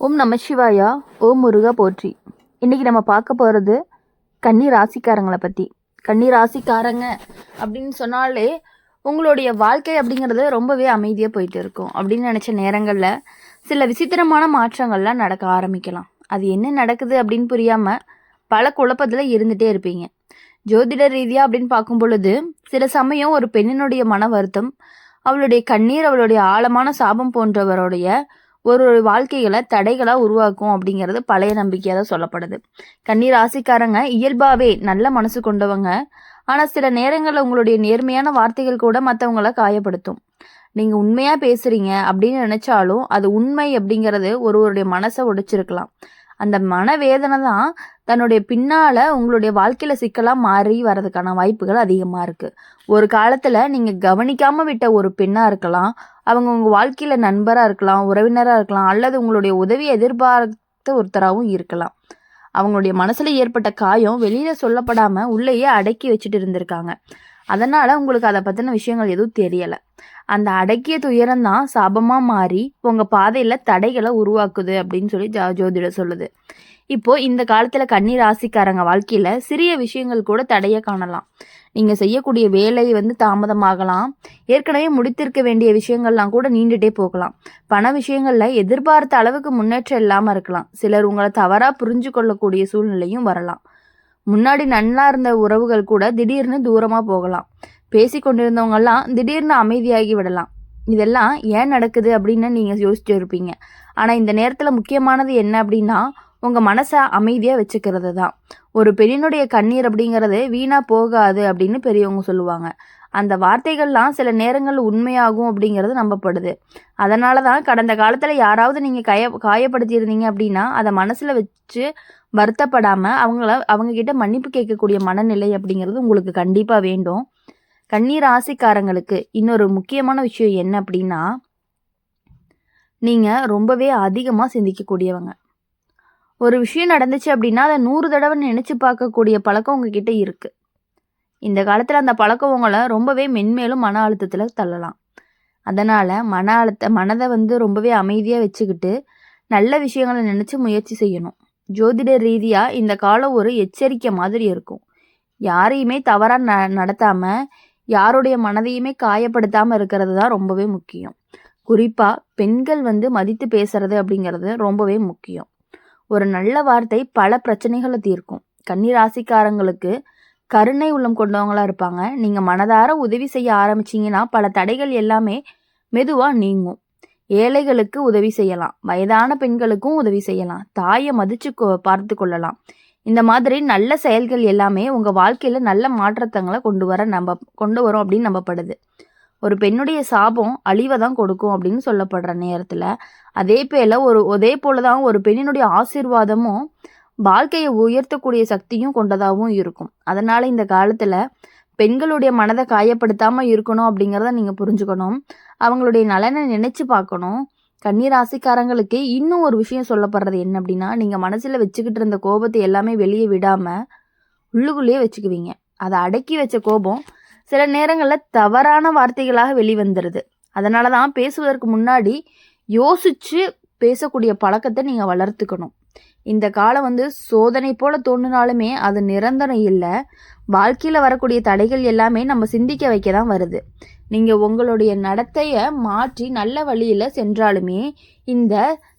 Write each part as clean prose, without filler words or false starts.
ஓம் நமசிவாயா. ஓம் முருகா போற்றி. இன்றைக்கி நம்ம பார்க்க போகிறது கன்னி ராசிக்காரங்களை பற்றி. கன்னி ராசிக்காரங்க அப்படின்னு சொன்னாலே உங்களுடைய வாழ்க்கை அப்படிங்கிறது ரொம்பவே அமைதியாக போயிட்டு இருக்கும். அப்படின்னு நினச்ச நேரங்களில் சில விசித்திரமான மாற்றங்கள்லாம் நடக்க ஆரம்பிக்கலாம். அது என்ன நடக்குது அப்படின்னு புரியாமல் பல குழப்பத்தில் இருந்துகிட்டே இருப்பீங்க. ஜோதிட ரீதியாக அப்படின்னு பார்க்கும் பொழுது சில சமயம் ஒரு பெண்ணினுடைய மன வருத்தம், அவளுடைய கண்ணீர், அவளுடைய ஆழமான சாபம் போன்றவருடைய ஒரு வாழ்க்கைகளை தடைகளாக உருவாக்கும் அப்படிங்கிறது பழைய நம்பிக்கையாக தான் சொல்லப்படுது. கன்னி ராசிக்காரங்க இயல்பாகவே நல்ல மனசு கொண்டவங்க. ஆனால் சில நேரங்களில் உங்களுடைய நேர்மையான வார்த்தைகள் கூட மற்றவங்கள காயப்படுத்தும். நீங்கள் உண்மையாக பேசுகிறீங்க அப்படின்னு நினச்சாலும் அது உண்மை அப்படிங்கிறது ஒருவருடைய மனசை உடைச்சிருக்கலாம். அந்த மனவேதனை தான் தன்னுடைய பின்னால் உங்களுடைய வாழ்க்கையில் சிக்கலாக மாறி வர்றதுக்கான வாய்ப்புகள் அதிகமாக இருக்குது. ஒரு காலத்தில் நீங்கள் கவனிக்காமல் விட்ட ஒரு பெண்ணாக இருக்கலாம், அவங்க உங்கள் வாழ்க்கையில் நண்பராக இருக்கலாம், உறவினராக இருக்கலாம், அல்லது உங்களுடைய உதவியை எதிர்பார்த்த ஒருத்தராகவும் இருக்கலாம். அவங்களுடைய மனசில் ஏற்பட்ட காயம் வெளியில் சொல்லப்படாமல் உள்ளேயே அடக்கி வச்சுட்டு இருந்திருக்காங்க. அதனால் உங்களுக்கு அதை பற்றின விஷயங்கள் எதுவும் தெரியலை. அந்த அடக்கிய துயரம் தான் சாபமாக மாறி உங்கள் பாதையில் தடைகளை உருவாக்குது அப்படின்னு சொல்லி ஜோதிடம் சொல்லுது. இப்போது இந்த காலத்தில் கன்னி ராசிக்காரங்க வாழ்க்கையில் சிறிய விஷயங்கள் கூட தடையை காணலாம். நீங்கள் செய்யக்கூடிய வேலை தாமதமாகலாம். ஏற்கனவே முடித்திருக்க வேண்டிய விஷயங்கள்லாம் கூட நீண்டுகிட்டே போகலாம். பண விஷயங்களில் எதிர்பார்த்த அளவுக்கு முன்னேற்றம் இல்லாமல் இருக்கலாம். சிலர் உங்களை தவறாக புரிஞ்சு கொள்ளக்கூடிய சூழ்நிலையும் வரலாம். முன்னாடி நல்லா இருந்த உறவுகள் கூட திடீர்னு தூரமாக போகலாம். பேசி கொண்டிருந்தவங்கெல்லாம் திடீர்னு அமைதியாகி விடலாம். இதெல்லாம் ஏன் நடக்குது அப்படின்னு நீங்கள் யோசிச்சு இருப்பீங்க. ஆனால் இந்த நேரத்தில் முக்கியமானது என்ன அப்படின்னா, உங்கள் மனசை அமைதியாக வச்சுக்கிறது தான். ஒரு பெண்ணினுடைய கண்ணீர் அப்படிங்கிறது வீணாக போகாது அப்படின்னு பெரியவங்க சொல்லுவாங்க. அந்த வார்த்தைகள்லாம் சில நேரங்கள் உண்மையாகும் அப்படிங்கிறது நம்பப்படுது. அதனால தான் கடந்த காலத்தில் யாராவது நீங்கள் காயப்படுத்தியிருந்தீங்க அப்படின்னா அதை மனசில் வச்சு வருத்தப்படாமல் அவங்கக்கிட்ட மன்னிப்பு கேட்கக்கூடிய மனநிலை அப்படிங்கிறது உங்களுக்கு கண்டிப்பாக வேண்டும். கன்னி ராசிக்காரங்களுக்கு இன்னொரு முக்கியமான விஷயம் என்ன அப்படின்னா, நீங்கள் ரொம்பவே அதிகமாக சிந்திக்கக்கூடியவங்க. ஒரு விஷயம் நடந்துச்சு அப்படின்னா அதை 100 தடவை நினச்சி பார்க்கக்கூடிய பழக்கம் உங்ககிட்ட இருக்குது. இந்த காலத்தில் அந்த பழக்கம் உங்களை ரொம்பவே மென்மேலும் மன அழுத்தத்தில் தள்ளலாம். அதனால் மனதை ரொம்பவே அமைதியாக வச்சுக்கிட்டு நல்ல விஷயங்களை நினச்சி முயற்சி செய்யணும். ஜோதிட ரீதியாக இந்த காலம் ஒரு எச்சரிக்கை மாதிரி இருக்கும். யாரையுமே தவறாக நடத்தாமல், யாருடைய மனதையுமே காயப்படுத்தாமல் இருக்கிறது தான் ரொம்பவே முக்கியம். குறிப்பாக பெண்கள் மதித்து பேசுறது அப்படிங்கிறது ரொம்பவே முக்கியம். ஒரு நல்ல வார்த்தை பல பிரச்சனைகளை தீர்க்கும். கன்னி ராசிக்காரங்களுக்கு கருணை உள்ளம் கொண்டவங்களாக இருப்பாங்க. நீங்கள் மனதார உதவி செய்ய ஆரம்பிச்சிங்கன்னா பல தடைகள் எல்லாமே மெதுவாக நீங்கும். ஏழைகளுக்கு உதவி செய்யலாம், வயதான பெண்களுக்கும் உதவி செய்யலாம், தாயை மதித்து பார்த்து கொள்ளலாம். இந்த மாதிரி நல்ல செயல்கள் எல்லாமே உங்கள் வாழ்க்கையில் நல்ல மாற்றத்தங்களை கொண்டு வரும் அப்படின்னு நம்பப்படுது. ஒரு பெண்ணுடைய சாபம் அழிவை தான் கொடுக்கும் அப்படின்னு சொல்லப்படுற நேரத்தில் அதே போல தான் ஒரு பெண்ணினுடைய ஆசீர்வாதமும் வாழ்க்கையை உயர்த்தக்கூடிய சக்தியும் கொண்டதாகவும் இருக்கும். அதனால் இந்த காலத்தில் பெண்களுடைய மனதை காயப்படுத்தாமல் இருக்கணும் அப்படிங்கிறத நீங்கள் புரிஞ்சுக்கணும். அவங்களுடைய நலனை நினச்சி பார்க்கணும். கன்னி ராசிக்காரங்களுக்கு இன்னும் ஒரு விஷயம் சொல்லப்படுறது என்ன அப்படின்னா, நீங்கள் மனசில் வச்சுக்கிட்டு இருந்த கோபத்தை எல்லாமே வெளியே விடாமல் உள்ளுக்குள்ளேயே வச்சுக்குவீங்க. அதை அடக்கி வச்ச கோபம் சில நேரங்களில் தவறான வார்த்தைகளாக வெளிவந்துடுது. அதனால தான் பேசுவதற்கு முன்னாடி யோசித்து பேசக்கூடிய பழக்கத்தை நீங்கள் வளர்த்துக்கணும். இந்த காலம் சோதனை போல தோன்றினாலுமே அது நிரந்தரம் இல்லை. வாழ்க்கையில் வரக்கூடிய தடைகள் எல்லாமே நம்ம சிந்திக்க வைக்க தான் வருது. நீங்கள் உங்களுடைய நடத்தையை மாற்றி நல்ல வழியில் சென்றாலுமே இந்த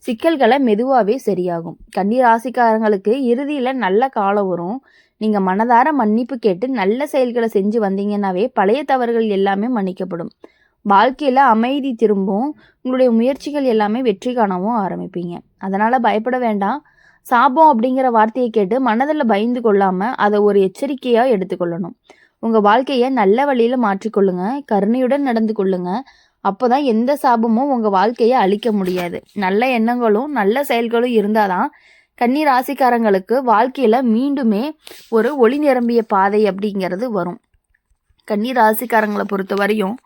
சிக்கல்களை மெதுவாகவே சரியாகும். கன்னி ராசிக்காரங்களுக்கு இறுதியில் நல்ல காலம் வரும். நீங்கள் மனதார மன்னிப்பு கேட்டு நல்ல செயல்களை செஞ்சு வந்தீங்கன்னாவே பழைய தவறுகள் எல்லாமே மன்னிக்கப்படும். வாழ்க்கையில் அமைதி திரும்பும். உங்களுடைய முயற்சிகள் எல்லாமே வெற்றி காணவும் ஆரம்பிப்பீங்க. அதனால் பயப்பட வேண்டாம். சாபம் அப்படிங்கிற வார்த்தையை கேட்டு மனதில் பயந்து கொள்ளாமல் அதை ஒரு எச்சரிக்கையாக எடுத்துக்கொள்ளணும். உங்கள் வாழ்க்கையை நல்ல வழியில் மாற்றிக்கொள்ளுங்க, கருணையுடன் நடந்து கொள்ளுங்க. அப்போ தான் எந்த சாபமும் உங்கள் வாழ்க்கையை அழிக்க முடியாது. நல்ல எண்ணங்களும் நல்ல செயல்களும் இருந்தால் தான் கன்னி ராசிக்காரங்களுக்கு வாழ்க்கையில் மீண்டுமே ஒரு ஒளி நிரம்பிய பாதை அப்படிங்கிறது வரும். கன்னி ராசிக்காரங்களை பொறுத்த வரையும்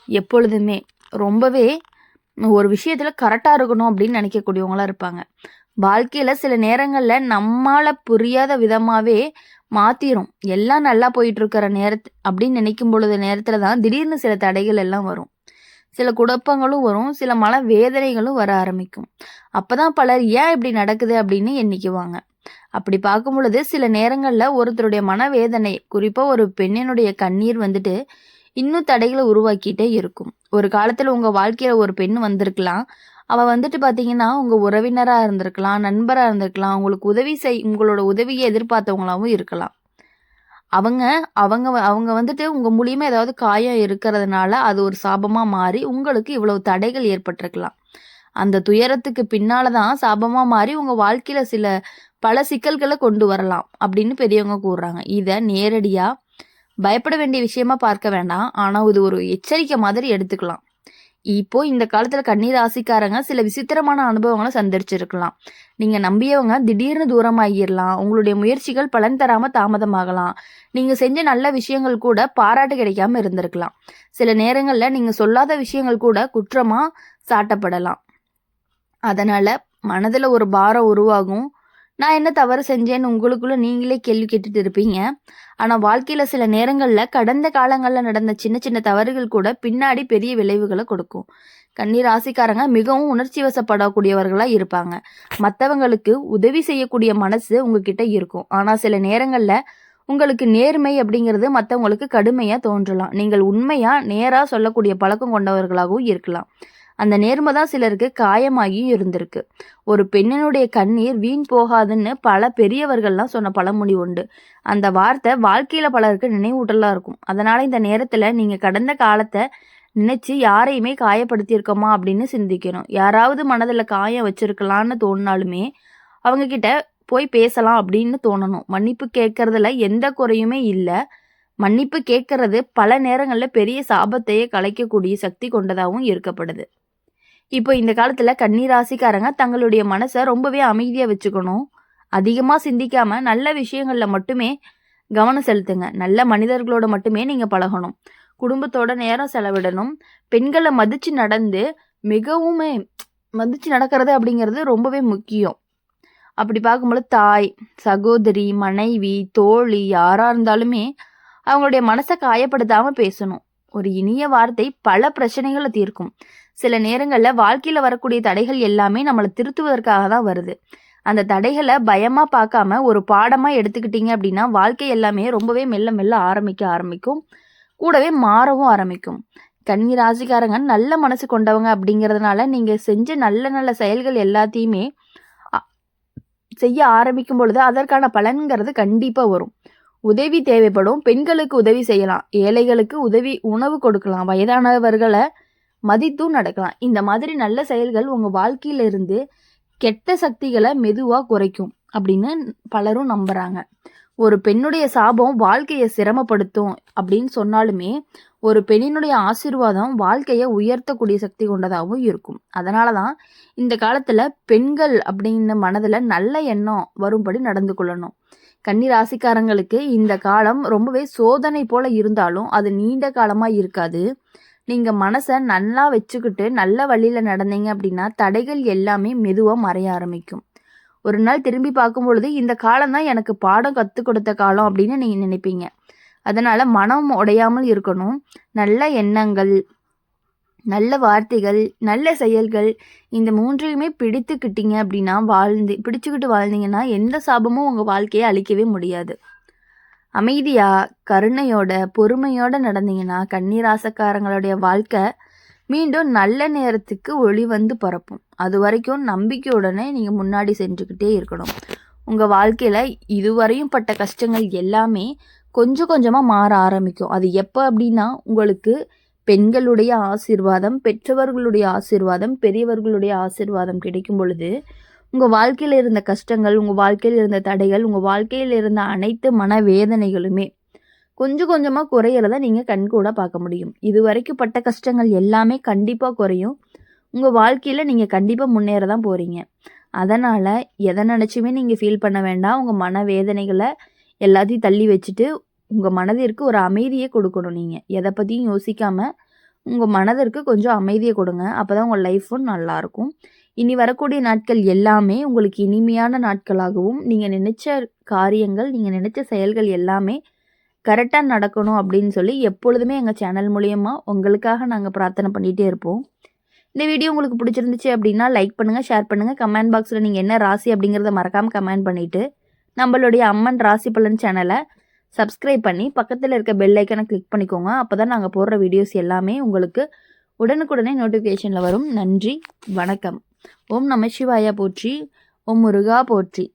எப்பொழுதுமே ரொம்பவே ஒரு விஷயத்தில் கரெக்டாக இருக்கணும் அப்படின்னு நினைக்கக்கூடியவங்களாக இருப்பாங்க. வாழ்க்கையில் சில நேரங்களில் நம்மால் புரியாத விதமாகவே மாற்றிடும். எல்லாம் நல்லா போயிட்டுருக்கிற அப்படின்னு நினைக்கும் பொழுது நேரத்தில் தான் திடீர்னு சில தடைகள் எல்லாம் வரும். சில குழப்பங்களும் வரும். சில வேதனைகளும் வர ஆரம்பிக்கும். அப்பதான் பலர் ஏன் இப்படி நடக்குது அப்படின்னு எண்ணிக்குவாங்க. அப்படி பார்க்கும் பொழுது சில நேரங்கள்ல ஒருத்தருடைய மனவேதனை, குறிப்பா ஒரு பெண்ணினுடைய கண்ணீர் வந்துட்டு இன்னும் தடைகள உருவாக்கிட்டே இருக்கும். ஒரு காலத்துல உங்க வாழ்க்கையில ஒரு பெண் வந்திருக்கலாம். அவ வந்துட்டு பார்த்தீங்கன்னா, உங்க உறவினரா இருந்திருக்கலாம், நண்பரா இருந்திருக்கலாம், உங்களுக்கு உங்களோட உதவிய எதிர்பார்த்தவங்களாவும் இருக்கலாம். அவங்க அவங்க அவங்க வந்துட்டு உங்க மூலியமா ஏதாவது காயம் இருக்கிறதுனால, அது ஒரு சாபமா மாறி உங்களுக்கு இவ்வளவு தடைகள் ஏற்பட்டிருக்கலாம். அந்த துயரத்துக்கு பின்னால தான் சாபமா மாறி உங்க வாழ்க்கையில பல சிக்கல்கள கொண்டு வரலாம் அப்படின்னு பெரியவங்க கூறுறாங்க. இத நேரடியா பயப்பட வேண்டிய விஷயமா பார்க்க வேண்டாம். ஆனா இது ஒரு எச்சரிக்கை மாதிரி எடுத்துக்கலாம். இப்போ இந்த காலத்துல கன்னி ராசிக்காரங்க சில விசித்திரமான அனுபவங்கள சந்திச்சிருக்கலாம். நீங்க நம்பியவங்க திடீர்னு தூரமாகிரலாம். உங்களுடைய முயற்சிகள் பலன் தராம தாமதமாகலாம். நீங்க செஞ்ச நல்ல விஷயங்கள் கூட பாராட்டு கிடைக்காம இருந்திருக்கலாம். சில நேரங்கள்ல நீங்க சொல்லாத விஷயங்கள் கூட குற்றமா சாட்டப்படலாம். அதனால மனதுல ஒரு பாரம் உருவாகும். நான் என்ன தவறு செஞ்சேன்னு உங்களுக்குள்ள நீங்களே கேள்வி கேட்டுட்டு இருப்பீங்க. ஆனா வாழ்க்கையில சில நேரங்கள்ல கடந்த காலங்கள்ல நடந்த சின்ன சின்ன தவறுகள் கூட பின்னாடி பெரிய விளைவுகள கொடுக்கும். கன்னி ராசிக்காரங்க மிகவும் உணர்ச்சி வசப்படக்கூடியவர்களா இருப்பாங்க. மத்தவங்களுக்கு உதவி செய்யக்கூடிய மனசு உங்ககிட்ட இருக்கும். ஆனா சில நேரங்கள்ல உங்களுக்கு நேர்மை அப்படிங்கிறது மத்தவங்களுக்கு கடுமையா தோன்றலாம். நீங்கள் உண்மையா, நேரா சொல்லக்கூடிய பழக்கம் கொண்டவர்களாகவும் இருக்கலாம். அந்த நேர்மை தான் சிலருக்கு காயமாகியும் இருந்திருக்கு. ஒரு பெண்ணினுடைய கண்ணீர் வீண் போகாதுன்னு பல பெரியவர்கள்லாம் சொன்ன பழமொழி உண்டு. அந்த வார்த்தை வாழ்க்கையில பலருக்கு நினைவூட்டலா இருக்கும். அதனால இந்த நேரத்துல நீங்க கடந்த காலத்த நினைச்சு யாரையுமே காயப்படுத்தியிருக்கோமா அப்படின்னு சிந்திக்கணும். யாராவது மனதுல காயம் வச்சிருக்கலான்னு தோணுனாலுமே அவங்க கிட்ட போய் பேசலாம் அப்படின்னு தோணணும். மன்னிப்பு கேட்கறதுல எந்த குறையுமே இல்ல. மன்னிப்பு கேட்கறது பல நேரங்கள்ல பெரிய சாபத்தையே கலைக்கக்கூடிய சக்தி கொண்டதாகவும் இருக்கப்படுது. இப்போ இந்த காலத்துல கன்னி ராசிக்காரங்க தங்களுடைய மனச ரொம்பவே அமைதியா வச்சுக்கணும். அதிகமா சிந்திக்காம நல்ல விஷயங்கள்ல மட்டுமே கவனம் செலுத்துங்க. நல்ல மனிதர்களோட மட்டுமே நீங்க பழகணும். குடும்பத்தோட நேரம் செலவிடணும். பெண்கள மிகவுமே மதிச்சு நடக்கிறது அப்படிங்கிறது ரொம்பவே முக்கியம். அப்படி பார்க்கும்போது தாய், சகோதரி, மனைவி, தோழி யாரா இருந்தாலுமே அவங்களுடைய மனச காயப்படுத்தாம பேசணும். ஒரு இனிய வார்த்தை பல பிரச்சனைகள தீர்க்கும். சில நேரங்கள்ல வாழ்க்கையில வரக்கூடிய தடைகள் எல்லாமே நம்மள திருத்துவதற்காக தான் வருது. அந்த தடைகள பயமா பார்க்காம ஒரு பாடமா எடுத்துக்கிட்டீங்க அப்படின்னா, வாழ்க்கை எல்லாமே ரொம்பவே மெல்ல மெல்ல ஆரம்பிக்கும். கூடவே மாறவும் ஆரம்பிக்கும். கன்னி ராசிக்காரங்க நல்ல மனசு கொண்டவங்க அப்படிங்கிறதுனால, நீங்க செஞ்ச நல்ல நல்ல செயல்கள் எல்லாத்தையுமே அ செய்ய ஆரம்பிக்கும் பொழுது, அதற்கான பலன்கிறது கண்டிப்பா வரும். உதவி தேவைப்படும். பெண்களுக்கு உதவி செய்யலாம். ஏழைகளுக்கு உணவு கொடுக்கலாம். வயதானவர்கள மதித்தும் நடக்கலாம். இந்த மாதிரி நல்ல செயல்கள் உங்க வாழ்க்கையில இருந்து கெட்ட சக்திகளை மெதுவா குறைக்கும் அப்படின்னு பலரும் நம்புறாங்க. ஒரு பெண்ணுடைய சாபம் வாழ்க்கையை சிரமப்படுத்தும் அப்படின்னு சொன்னாலுமே, ஒரு பெண்ணினுடைய ஆசீர்வாதம் வாழ்க்கையை உயர்த்தக்கூடிய சக்தி கொண்டதாகவும் இருக்கும். அதனாலதான் இந்த காலத்துல பெண்கள் அப்படின்னு மனதுல நல்ல எண்ணம் வரும்படி நடந்து கொள்ளணும். கன்னி ராசிக்காரங்களுக்கு இந்த காலம் ரொம்பவே சோதனை போல இருந்தாலும் அது நீண்ட காலமா இருக்காது. நீங்க மனச நல்லா வச்சுக்கிட்டு நல்ல வழியில நடந்தீங்க அப்படின்னா தடைகள் எல்லாமே மெதுவா மறைய ஆரம்பிக்கும். ஒரு நாள் திரும்பி பார்க்கும் பொழுது இந்த காலம் தான் எனக்கு பாடம் கற்றுக் கொடுத்த காலம் அப்படின்னு நீங்க நினைப்பீங்க. அதனால மனம் உடையாமல் இருக்கணும். நல்ல எண்ணங்கள், நல்ல வார்த்தைகள், நல்ல செயல்கள் இந்த 3யுமே பிடிச்சுக்கிட்டு வாழ்ந்தீங்கன்னா எந்த சாபமும் உங்க வாழ்க்கையை அழிக்கவே முடியாது. அமைதியா, கருணையோட, பொறுமையோட நடந்தீங்கன்னா கன்னி ராசிக்காரங்களுடைய வாழ்க்கை மீண்டும் நல்ல நேரத்துக்கு ஒளி வந்து பரப்பும். அது வரைக்கும் நம்பிக்கையுடனே நீங்க முன்னாடி சென்றுக்கிட்டே இருக்கணும். உங்க வாழ்க்கையில இதுவரையும் பட்ட கஷ்டங்கள் எல்லாமே கொஞ்சம் கொஞ்சமா மாற ஆரம்பிக்கும். அது எப்போ அப்படின்னா, உங்களுக்கு பெண்களுடைய ஆசீர்வாதம், பெற்றவர்களுடைய ஆசீர்வாதம், பெரியவர்களுடைய ஆசீர்வாதம் கிடைக்கும் பொழுது உங்க வாழ்க்கையில இருந்த கஷ்டங்கள், உங்க வாழ்க்கையில இருந்த தடைகள், உங்க வாழ்க்கையில இருந்த அனைத்து மனவேதனைகளுமே கொஞ்சம் கொஞ்சமா குறையிறத நீங்க கண்கூட பார்க்க முடியும். இதுவரைக்கும் பட்ட கஷ்டங்கள் எல்லாமே கண்டிப்பா குறையும். உங்க வாழ்க்கையில நீங்க கண்டிப்பா முன்னேற தான் போறீங்க. அதனால எதை நினைச்சுமே நீங்க ஃபீல் பண்ண வேண்டாம். உங்க மனவேதனைகள எல்லாத்தையும் தள்ளி வச்சுட்டு, உங்க மனதிற்கு ஒரு அமைதிய கொடுக்கணும் நீங்க. எதை பத்தியும் யோசிக்காம உங்க மனதிற்கு கொஞ்சம் அமைதிய கொடுங்க. அப்பதான் உங்க லைஃப்பும் நல்லாயிருக்கும். இனி வரக்கூடிய நாட்கள் எல்லாமே உங்களுக்கு இனிமையான நாட்களாகவும், நீங்க நினைச்ச காரியங்கள், நீங்க நினைச்ச செயல்கள் எல்லாமே கரெக்டாக நடக்கணும் அப்படின்னு சொல்லி எப்பொழுதுமே எங்கள் சேனல் மூலியமாக உங்களுக்காக நாங்கள் பிரார்த்தனை பண்ணிகிட்டே இருப்போம். இந்த வீடியோ உங்களுக்கு பிடிச்சிருந்துச்சு அப்படின்னா லைக் பண்ணுங்கள், ஷேர் பண்ணுங்கள். கமெண்ட் பாக்ஸில் நீங்கள் என்ன ராசி அப்படிங்கிறத மறக்காமல் கமெண்ட் பண்ணிவிட்டு நம்மளுடைய அம்மன் ராசி பலன் சேனலை சப்ஸ்கிரைப் பண்ணி பக்கத்தில் இருக்க பெல் ஐக்கனை கிளிக் பண்ணிக்கோங்க. அப்போ தான் நாங்கள் போடுற வீடியோஸ் எல்லாமே உங்களுக்கு உடனுக்குடனே நோட்டிஃபிகேஷனில் வரும். நன்றி, வணக்கம். ஓம் நம சிவாயா போற்றி, ஓம் முருகா போற்றி.